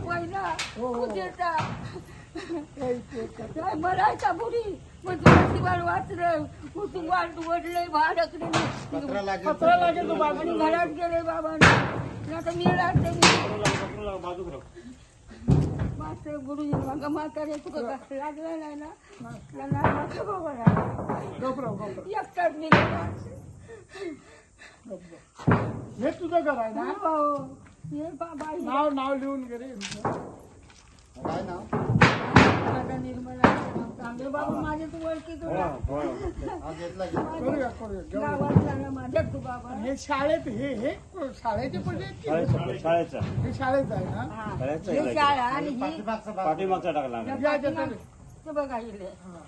पहिला हो. पूजेचा ते काय मरायचा बुडी मग तुळशीवर वाचलं कुटुंबात वडले भाडकले पत्रा लागेल. पत्रा लागेल तो बाजू आणि घरात गेले बाबांना आता मी राहते मास्तर गुरुजी मग म्हातारे तुका लागला नाही ना लागला बाबा एकटाच मी हे तुझं घर आहे ना हे बाबा नाव लिहून घे रे काय नाव? माझा निर्मला चांगले बाबा माझे तू ओळखी तुला हा घेतला की. करूया करूया गावातला ना माझ्या तू बाबा हे शाळेत हे शाळेचे पैसे आहेत की? शाळेचा हे शाळेत आहे ना हा. ही शाळा आणि ही पाठीमागचा भाग. पाठीमागचा टाकला या, या, या. ते बघा इले हा.